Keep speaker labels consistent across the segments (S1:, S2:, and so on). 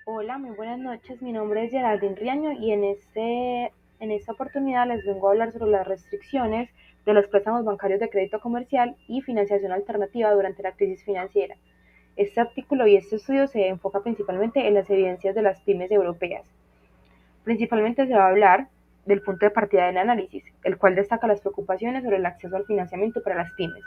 S1: Hola, muy buenas noches. Mi nombre es Geraldine Riaño y en esta oportunidad les vengo a hablar sobre las restricciones de los préstamos bancarios de crédito comercial y financiación alternativa durante la crisis financiera. Este artículo y este estudio se enfoca principalmente en las evidencias de las pymes europeas. Principalmente se va a hablar del punto de partida del análisis, el cual destaca las preocupaciones sobre el acceso al financiamiento para las pymes.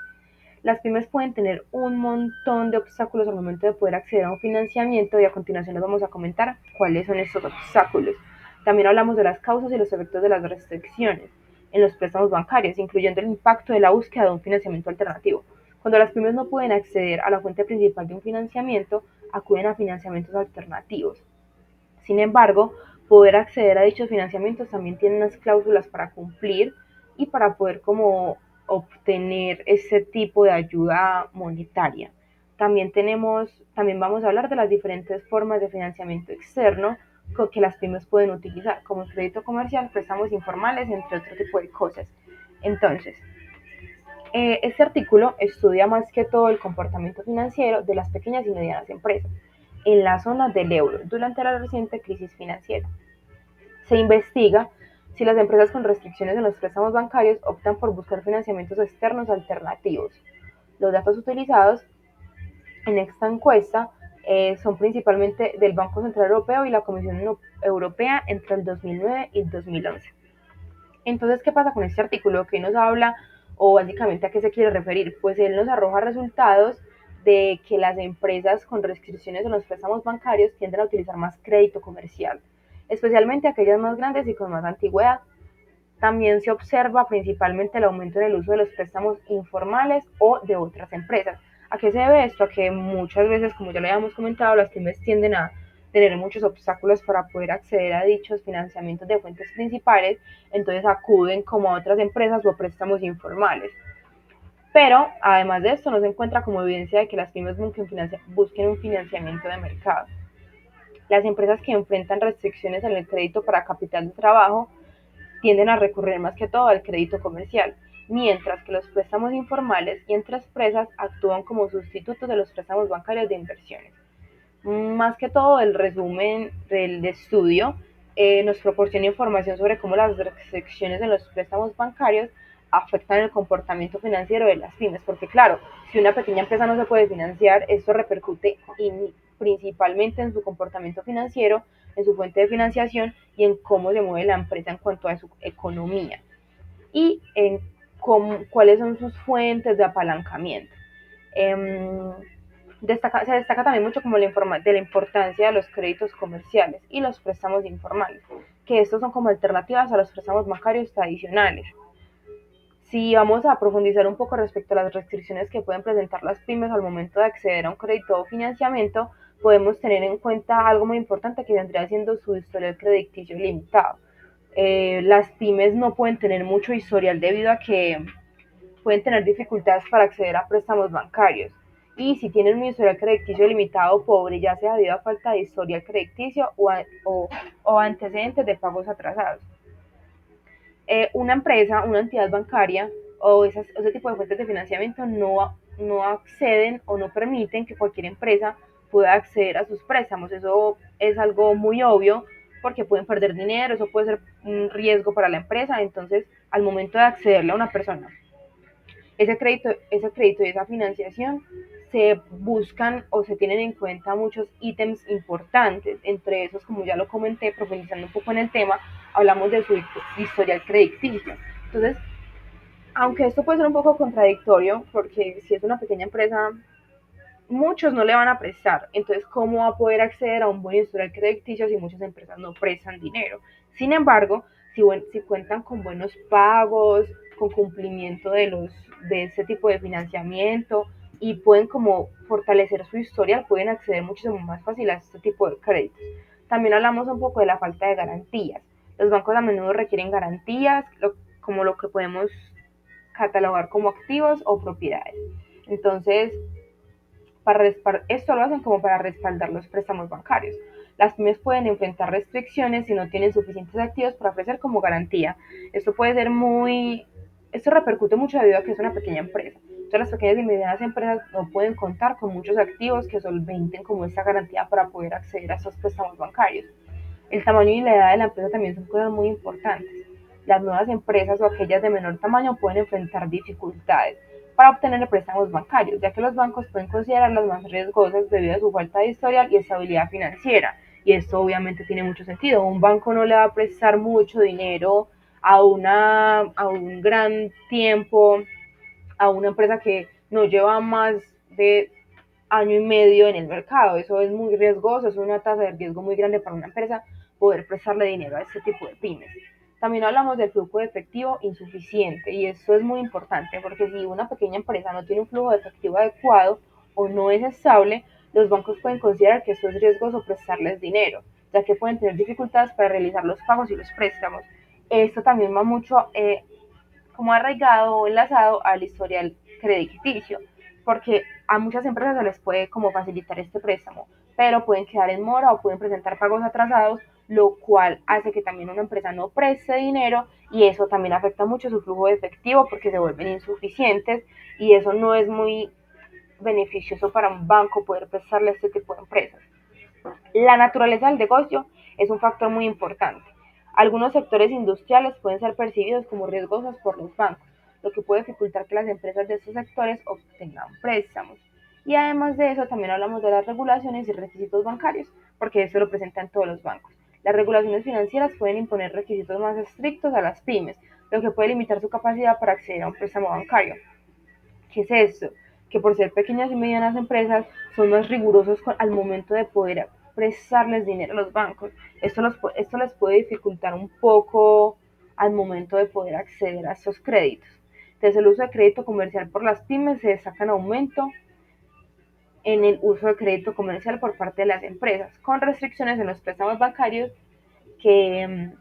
S1: Las pymes pueden tener un montón de obstáculos al momento de poder acceder a un financiamiento y a continuación les vamos a comentar cuáles son estos obstáculos. También hablamos de las causas y los efectos de las restricciones en los préstamos bancarios, incluyendo el impacto de la búsqueda de un financiamiento alternativo. Cuando las pymes no pueden acceder a la fuente principal de un financiamiento, acuden a financiamientos alternativos. Sin embargo, poder acceder a dichos financiamientos también tiene unas cláusulas para cumplir y para poder como obtener ese tipo de ayuda monetaria. También vamos a hablar de las diferentes formas de financiamiento externo que las pymes pueden utilizar, como el crédito comercial, préstamos informales, entre otro tipo de cosas. Entonces, este artículo estudia más que todo el comportamiento financiero de las pequeñas y medianas empresas en la zona del euro durante la reciente crisis financiera. Se investiga si las empresas con restricciones en los préstamos bancarios optan por buscar financiamientos externos alternativos. Los datos utilizados en esta encuesta son principalmente del Banco Central Europeo y la Comisión Europea entre el 2009 y el 2011. Entonces, ¿qué pasa con este artículo? ¿Qué nos habla o básicamente a qué se quiere referir? Pues él nos arroja resultados de que las empresas con restricciones en los préstamos bancarios tienden a utilizar más crédito comercial, especialmente aquellas más grandes y con más antigüedad. También se observa principalmente el aumento en el uso de los préstamos informales o de otras empresas. ¿A qué se debe esto? A que muchas veces, como ya lo habíamos comentado, las pymes tienden a tener muchos obstáculos para poder acceder a dichos financiamientos de fuentes principales, entonces acuden como a otras empresas o a préstamos informales. Pero además de esto, no se encuentra como evidencia de que las pymes busquen un financiamiento de mercado. Las empresas que enfrentan restricciones en el crédito para capital de trabajo tienden a recurrir más que todo al crédito comercial, mientras que los préstamos informales y entre empresas actúan como sustitutos de los préstamos bancarios de inversiones. Más que todo, el resumen del estudio nos proporciona información sobre cómo las restricciones en los préstamos bancarios afectan el comportamiento financiero de las pymes, porque claro, si una pequeña empresa no se puede financiar, esto repercute principalmente en su comportamiento financiero, en su fuente de financiación y en cómo se mueve la empresa en cuanto a su economía y en cuáles son sus fuentes de apalancamiento. Eh, se destaca también mucho como de la importancia de los créditos comerciales y los préstamos informales, que estos son como alternativas a los préstamos bancarios tradicionales. Si vamos a profundizar un poco respecto a las restricciones que pueden presentar las pymes al momento de acceder a un crédito o financiamiento, podemos tener en cuenta algo muy importante que vendría siendo su historial crediticio limitado. Las pymes no pueden tener mucho historial debido a que pueden tener dificultades para acceder a préstamos bancarios. Y si tienen un historial crediticio limitado o pobre, ya sea debido a falta de historial crediticio o antecedentes de pagos atrasados. Una empresa, una entidad bancaria ese tipo de fuentes de financiamiento no acceden o no permiten que cualquier empresa pueda acceder a sus préstamos. Eso es algo muy obvio porque pueden perder dinero, eso puede ser un riesgo para la empresa. Entonces, al momento de accederle a una persona ese crédito y esa financiación, se buscan o se tienen en cuenta muchos ítems importantes. Entre esos, como ya lo comenté, profundizando un poco en el tema, hablamos de su historial crediticio. Entonces, aunque esto puede ser un poco contradictorio, porque si es una pequeña empresa, muchos no le van a prestar. Entonces, ¿cómo va a poder acceder a un buen historial crediticio si muchas empresas no prestan dinero? Sin embargo, si cuentan con buenos pagos, con cumplimiento de este tipo de financiamiento y pueden como fortalecer su historial, pueden acceder muchísimo más fácil a este tipo de créditos. También hablamos un poco de la falta de garantías. Los bancos a menudo requieren garantías, como lo que podemos catalogar como activos o propiedades. Entonces, esto lo hacen como para respaldar los préstamos bancarios. Las pymes pueden enfrentar restricciones si no tienen suficientes activos para ofrecer como garantía. Esto repercute mucho debido a que es una pequeña empresa. Entonces Entonces las pequeñas y medianas empresas no pueden contar con muchos activos que solventen como esta garantía para poder acceder a estos préstamos bancarios. El tamaño y la edad de la empresa también son cosas muy importantes. Las nuevas empresas o aquellas de menor tamaño pueden enfrentar dificultades para obtener préstamos bancarios, ya que los bancos pueden considerarlas más riesgosas debido a su falta de historial y estabilidad financiera. Y esto obviamente tiene mucho sentido. Un banco no le va a prestar mucho dinero a un gran tiempo a una empresa que no lleva más de año y medio en el mercado. Eso es muy riesgoso, es una tasa de riesgo muy grande para una empresa poder prestarle dinero a este tipo de pymes. También hablamos del flujo de efectivo insuficiente y esto es muy importante porque si una pequeña empresa no tiene un flujo de efectivo adecuado o no es estable, los bancos pueden considerar que esto es riesgoso prestarles dinero, ya que pueden tener dificultades para realizar los pagos y los préstamos. Esto también va mucho como arraigado o enlazado al historial crediticio, porque a muchas empresas se les puede como facilitar este préstamo, pero pueden quedar en mora o pueden presentar pagos atrasados, lo cual hace que también una empresa no preste dinero y eso también afecta mucho su flujo de efectivo porque se vuelven insuficientes y eso no es muy beneficioso para un banco poder prestarle a este tipo de empresas. La naturaleza del negocio es un factor muy importante. Algunos sectores industriales pueden ser percibidos como riesgosos por los bancos, lo que puede dificultar que las empresas de estos sectores obtengan préstamos. Y además de eso, también hablamos de las regulaciones y requisitos bancarios, porque eso lo presentan todos los bancos. Las regulaciones financieras pueden imponer requisitos más estrictos a las pymes, lo que puede limitar su capacidad para acceder a un préstamo bancario. ¿Qué es esto? Que por ser pequeñas y medianas empresas son más rigurosos al momento de poder prestarles dinero a los bancos. Esto les puede dificultar un poco al momento de poder acceder a estos créditos. Desde el uso de crédito comercial por las pymes se destaca un aumento en el uso de crédito comercial por parte de las empresas, con restricciones en los préstamos bancarios que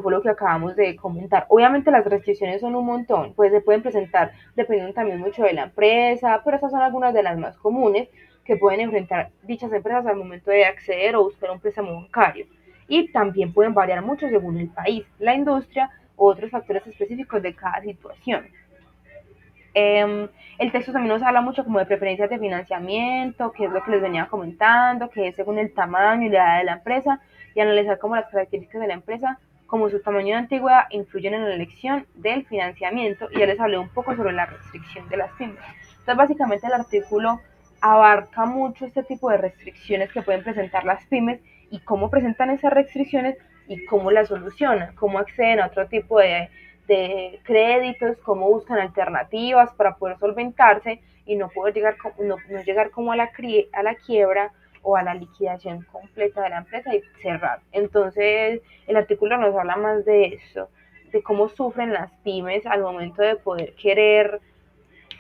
S1: fue lo que acabamos de comentar. Obviamente las restricciones son un montón, pues se pueden presentar dependiendo también mucho de la empresa, pero estas son algunas de las más comunes que pueden enfrentar dichas empresas al momento de acceder o buscar un préstamo bancario. Y también pueden variar mucho según el país, la industria u otros factores específicos de cada situación. El texto también nos habla mucho como de preferencias de financiamiento, que es lo que les venía comentando, que es según el tamaño y la edad de la empresa, y analizar como las características de la empresa, como su tamaño de antigüedad, influyen en la elección del financiamiento, y ya les hablé un poco sobre la restricción de las pymes. Entonces, básicamente el artículo abarca mucho este tipo de restricciones que pueden presentar las pymes y cómo presentan esas restricciones y cómo las solucionan, cómo acceden a otro tipo de créditos, cómo buscan alternativas para poder solventarse y no poder llegar, no llegar como a la quiebra o a la liquidación completa de la empresa y cerrar. Entonces, el artículo nos habla más de eso, de cómo sufren las pymes al momento de poder querer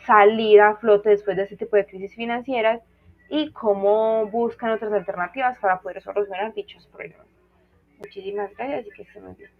S1: salir a flote después de este tipo de crisis financieras y cómo buscan otras alternativas para poder solucionar dichos problemas. Muchísimas gracias y que estén muy bien.